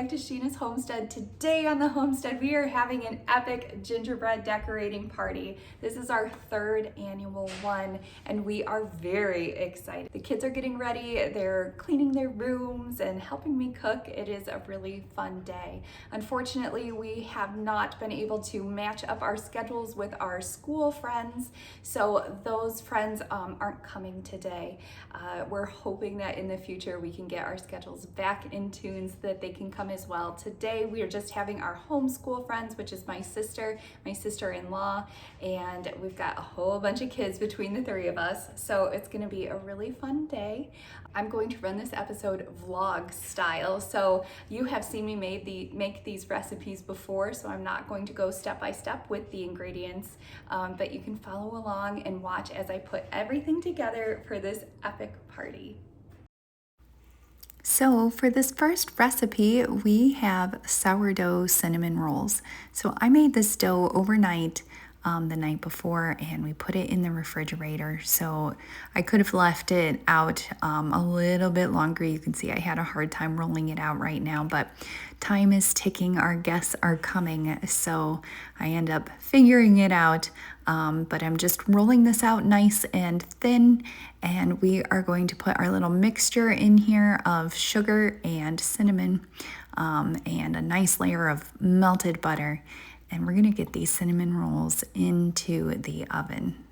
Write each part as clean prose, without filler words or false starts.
back to Sheena's Homestead. Today on the homestead, we are having an epic gingerbread decorating party. This is our third annual one, and we are very excited. The kids are getting ready, they're cleaning their rooms and helping me cook. It is a really fun day. Unfortunately, we have not been able to match up our schedules with our school friends, so those friends aren't coming today. We're hoping that in the future we can get our schedules back in tune so that they can come as well. Today we are just having our homeschool friends, which is my sister-in-law, and we've got a whole bunch of kids between the three of us, so it's going to be a really fun day. I'm going to run this episode vlog style, so you have seen me make these recipes before, so I'm not going to go step by step with the ingredients, but you can follow along and watch as I put everything together for this epic party. So for this first recipe, we have sourdough cinnamon rolls. So I made this dough overnight the night before, and we put it in the refrigerator. So I could have left it out a little bit longer. You can see I had a hard time rolling it out right now, but time is ticking. Our guests are coming, so I end up figuring it out. But I'm just rolling this out nice and thin, and we are going to put our little mixture in here of sugar and cinnamon and a nice layer of melted butter. And we're going to get these cinnamon rolls into the oven.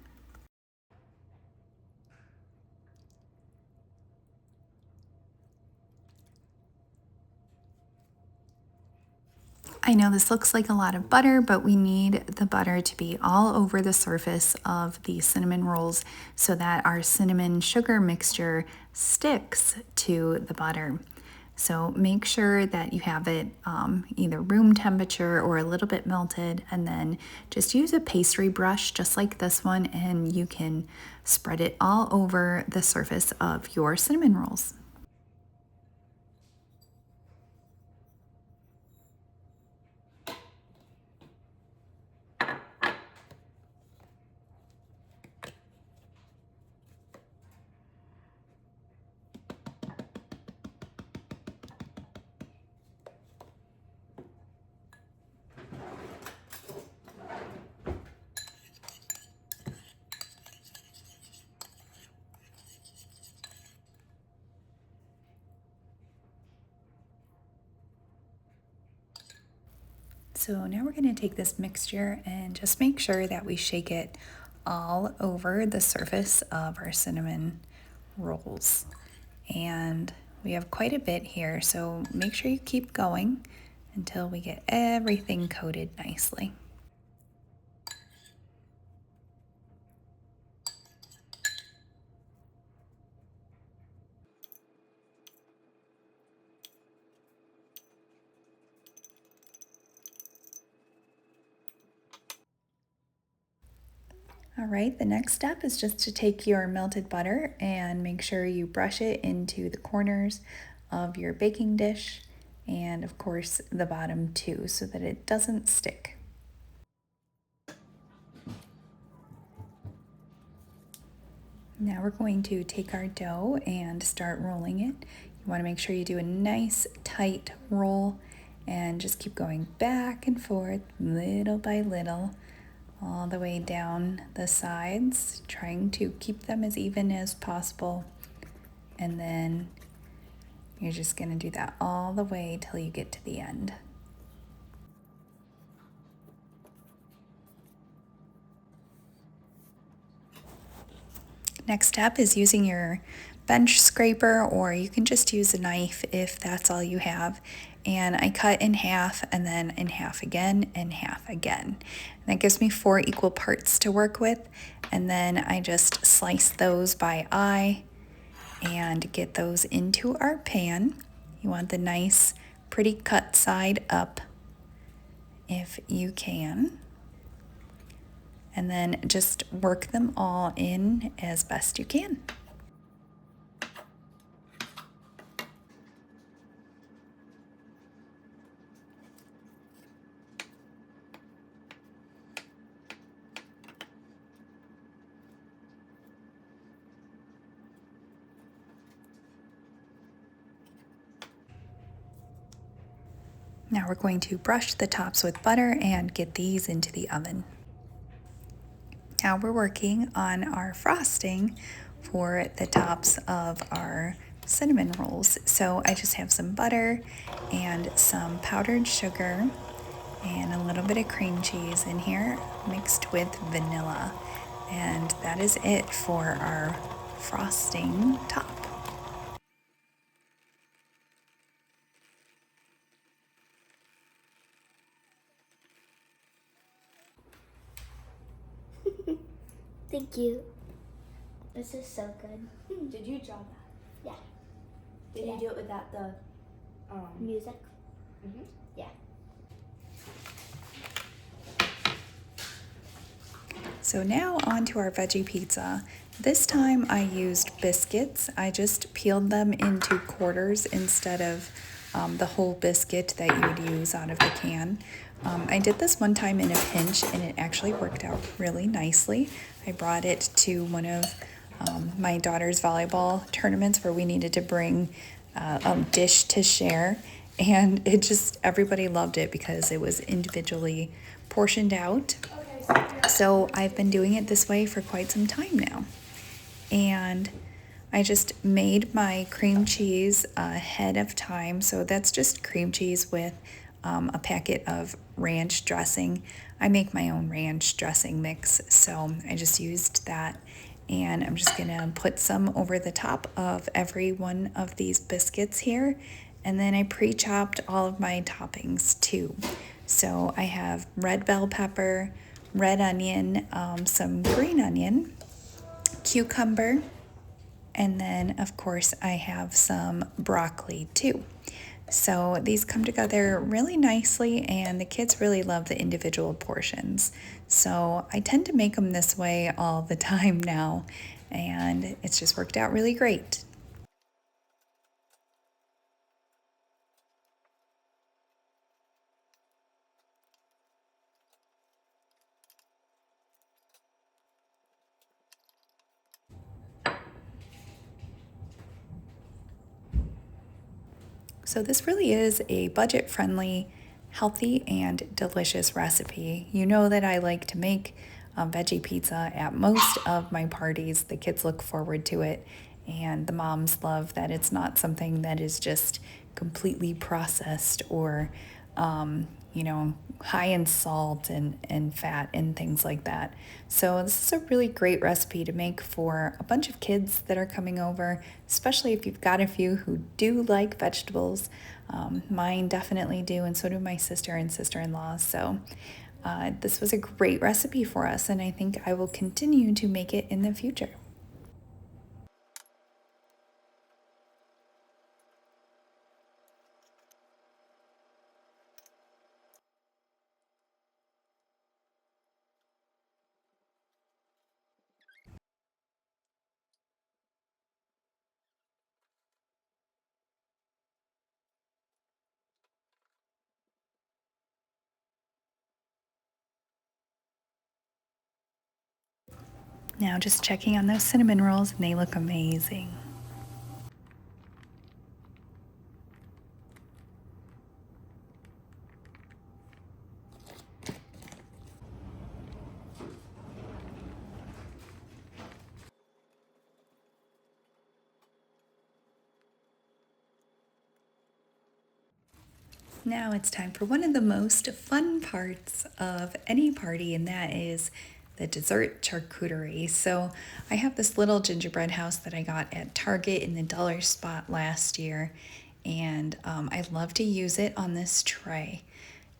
I know this looks like a lot of butter, but we need the butter to be all over the surface of the cinnamon rolls so that our cinnamon sugar mixture sticks to the butter. So make sure that you have it either room temperature or a little bit melted, and then just use a pastry brush just like this one, and you can spread it all over the surface of your cinnamon rolls. So now we're going to take this mixture and just make sure that we shake it all over the surface of our cinnamon rolls. And we have quite a bit here, so make sure you keep going until we get everything coated nicely. All right, the next step is just to take your melted butter and make sure you brush it into the corners of your baking dish, and of course the bottom too, so that it doesn't stick. Now we're going to take our dough and start rolling it. You want to make sure you do a nice tight roll and just keep going back and forth little by little all the way down the sides, trying to keep them as even as possible. And then you're just going to do that all the way till you get to the end. Next step is using your bench scraper, or you can just use a knife if that's all you have. And I cut in half, and then in half again, and half again. And that gives me 4 equal parts to work with. And then I just slice those by eye and get those into our pan. You want the nice, pretty cut side up if you can. And then just work them all in as best you can. Now we're going to brush the tops with butter and get these into the oven. Now we're working on our frosting for the tops of our cinnamon rolls. So I just have some butter and some powdered sugar and a little bit of cream cheese in here mixed with vanilla. And that is it for our frosting top. Thank you. This is so good. Did you draw that? Yeah. Did you do it without the Music? Mhm. Yeah. So now on to our veggie pizza. This time I used biscuits. I just peeled them into quarters instead of the whole biscuit that you would use out of the can. I did this one time in a pinch and it actually worked out really nicely. I brought it to one of my daughter's volleyball tournaments where we needed to bring a dish to share, and everybody loved it because it was individually portioned out. So I've been doing it this way for quite some time now. And I just made my cream cheese ahead of time. So that's just cream cheese with a packet of ranch dressing. I make my own ranch dressing mix, so I just used that. And I'm just gonna put some over the top of every one of these biscuits here. And then I pre-chopped all of my toppings too. So I have red bell pepper, red onion, some green onion, cucumber, and then of course I have some broccoli too. So these come together really nicely and the kids really love the individual portions. So I tend to make them this way all the time now, and it's just worked out really great. So this really is a budget-friendly, healthy, and delicious recipe. You know that I like to make veggie pizza at most of my parties. The kids look forward to it, and the moms love that it's not something that is just completely processed or high in salt and fat and things like that. So this is a really great recipe to make for a bunch of kids that are coming over, especially if you've got a few who do like vegetables. Mine definitely do, and so do my sister and sister-in-law. So this was a great recipe for us, and I think I will continue to make it in the future. Now just checking on those cinnamon rolls, and they look amazing. Now it's time for one of the most fun parts of any party, and that is the dessert charcuterie. So I have this little gingerbread house that I got at Target in the dollar spot last year, and I love to use it on this tray.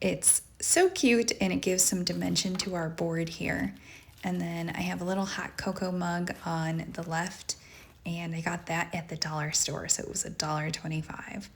It's so cute and it gives some dimension to our board here. And then I have a little hot cocoa mug on the left, and I got that at the dollar store, so it was $1.25.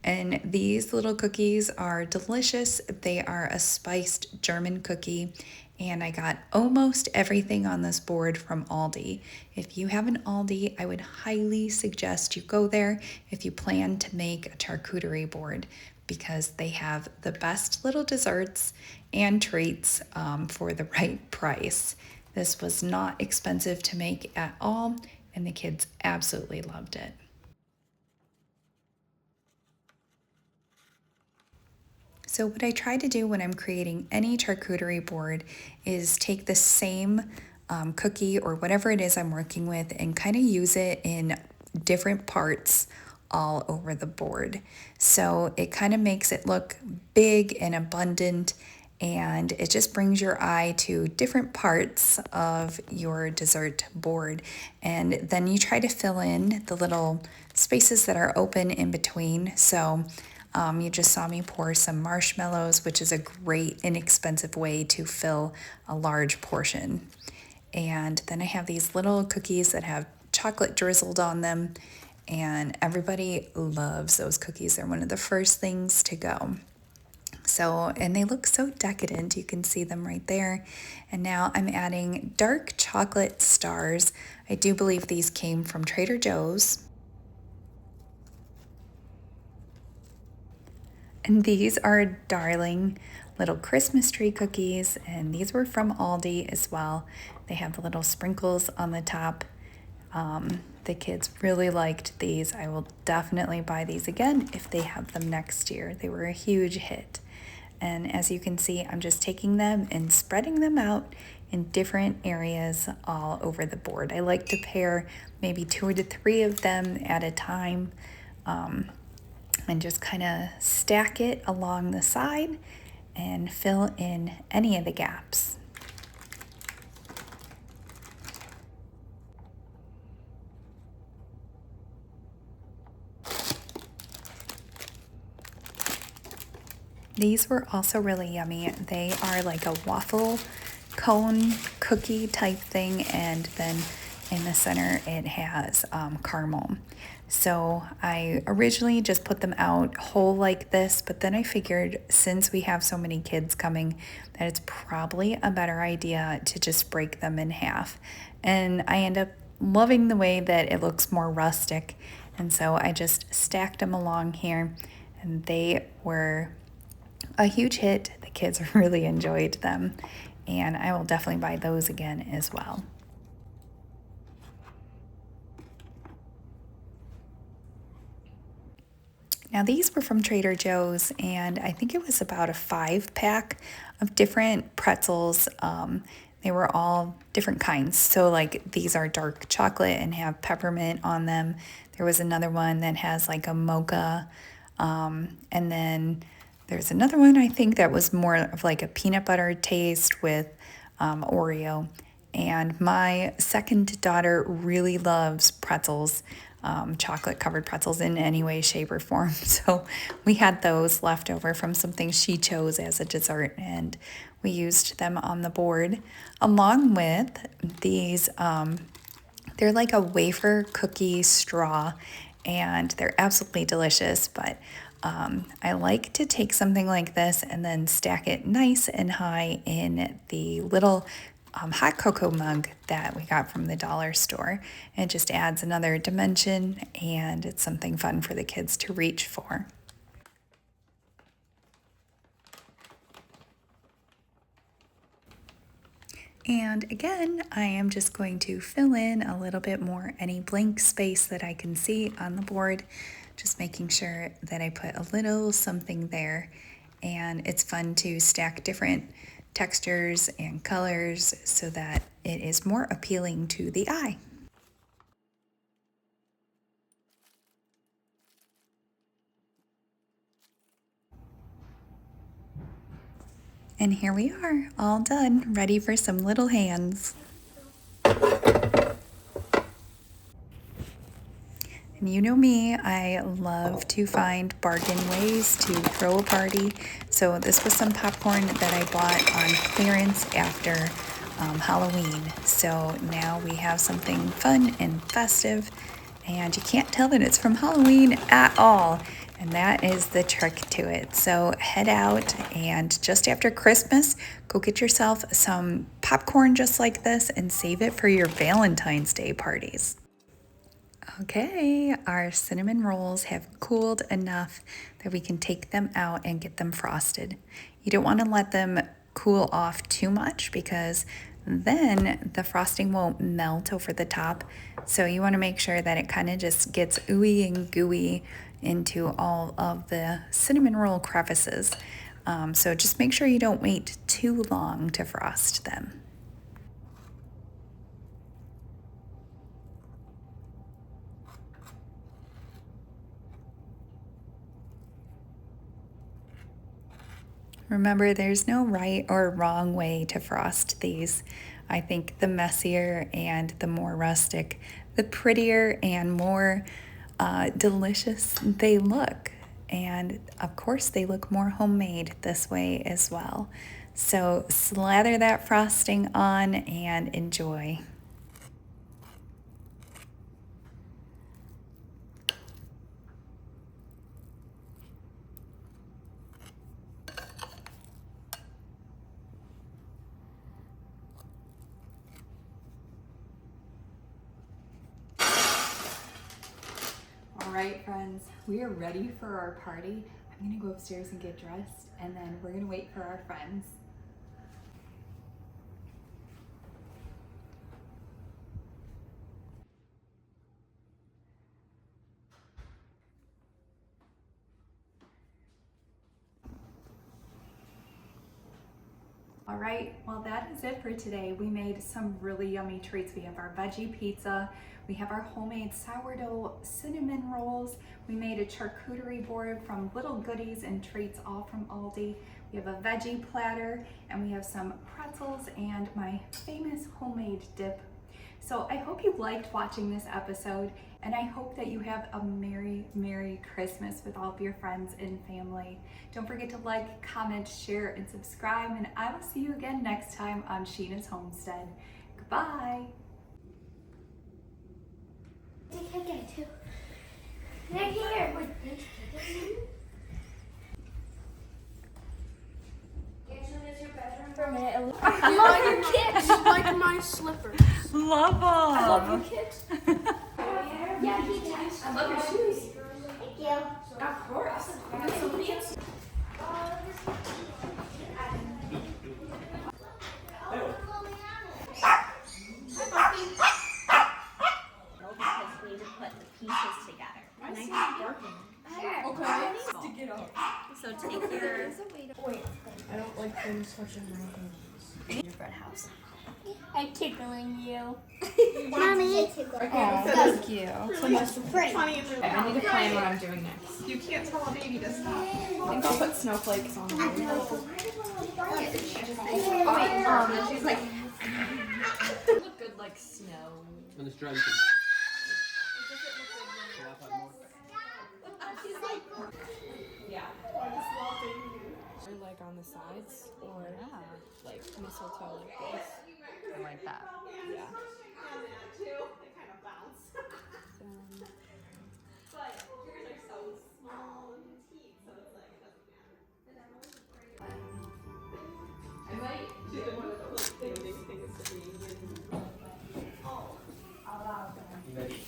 And these little cookies are delicious. They are a spiced German cookie, and I got almost everything on this board from Aldi. If you have an Aldi, I would highly suggest you go there if you plan to make a charcuterie board, because they have the best little desserts and treats for the right price. This was not expensive to make at all, and the kids absolutely loved it. So what I try to do when I'm creating any charcuterie board is take the same cookie or whatever it is I'm working with and kind of use it in different parts all over the board. So it kind of makes it look big and abundant, and it just brings your eye to different parts of your dessert board. And then you try to fill in the little spaces that are open in between. So you just saw me pour some marshmallows, which is a great inexpensive way to fill a large portion. And then I have these little cookies that have chocolate drizzled on them, and everybody loves those cookies. They're one of the first things to go. So, and they look so decadent. You can see them right there. And now I'm adding dark chocolate stars. I do believe these came from Trader Joe's. And these are darling little Christmas tree cookies, and these were from Aldi as well. They have the little sprinkles on the top. The kids really liked these. I will definitely buy these again if they have them next year. They were a huge hit. And as you can see, I'm just taking them and spreading them out in different areas all over the board. I like to pair maybe 2 to 3 of them at a time, and just kind of stack it along the side and fill in any of the gaps. These were also really yummy. They are like a waffle cone cookie type thing, and then in the center it has caramel. So I originally just put them out whole like this, but then I figured since we have so many kids coming that it's probably a better idea to just break them in half. And I end up loving the way that it looks more rustic, and so I just stacked them along here, and they were a huge hit. The kids really enjoyed them, and I will definitely buy those again as well. Now these were from Trader Joe's, and I think it was about a 5-pack of different pretzels. They were all different kinds. So like these are dark chocolate and have peppermint on them. There was another one that has like a mocha, and then there's another one I think that was more of like a peanut butter taste with Oreo. And my second daughter really loves pretzels, chocolate covered pretzels in any way, shape, or form. So we had those left over from something she chose as a dessert, and we used them on the board along with these. They're like a wafer cookie straw, and they're absolutely delicious, but I like to take something like this and then stack it nice and high in the little hot cocoa mug that we got from the dollar store. It just adds another dimension, and it's something fun for the kids to reach for. And again, I am just going to fill in a little bit more any blank space that I can see on the board, just making sure that I put a little something there. And it's fun to stack different textures and colors so that it is more appealing to the eye. And here we are, all done, ready for some little hands. And you know me, I love to find bargain ways to throw a party. So this was some popcorn that I bought on clearance after Halloween. So now we have something fun and festive, and you can't tell that it's from Halloween at all. And that is the trick to it. So head out, and just after Christmas, go get yourself some popcorn just like this and save it for your Valentine's Day parties. Okay, our cinnamon rolls have cooled enough that we can take them out and get them frosted. You don't want to let them cool off too much because then the frosting won't melt over the top. So you want to make sure that it kind of just gets ooey and gooey into all of the cinnamon roll crevices. So just make sure you don't wait too long to frost them. Remember, there's no right or wrong way to frost these. I think the messier and the more rustic, the prettier and more delicious they look. And of course, they look more homemade this way as well. So slather that frosting on and enjoy. All right, friends, we are ready for our party. I'm gonna go upstairs and get dressed, and then we're gonna wait for our friends. All right, well, that is it for today. We made some really yummy treats. We have our veggie pizza, we have our homemade sourdough cinnamon rolls, we made a charcuterie board from Little Goodies and Treats, all from Aldi. We have a veggie platter, and we have some pretzels and my famous homemade dip. So I hope you liked watching this episode, and I hope that you have a Merry, Merry Christmas with all of your friends and family. Don't forget to like, comment, share, and subscribe, and I will see you again next time on Sheena's Homestead. Goodbye. I get it too. They're here. For a minute. You like your kicks? You like my slippers? Love them. I love your kicks. Yeah, he does. I love your shoes. Thank you. Of course. Somebody else. Because we need to put the pieces together. I see you barking. Okay. Stick it up. So take your I don't like things touching my hands. gingerbread house. I'm tickling you. Mommy. Thank you. Funny and really. I need to plan what I'm doing next. You can't tell a baby to stop. I think I'll put snowflakes on the she's like, look good like snow. When it's dry, you can. Yeah. Like on the sides or like mistletoe like this. I like that. Yeah. I might do one of those things to be. You ready?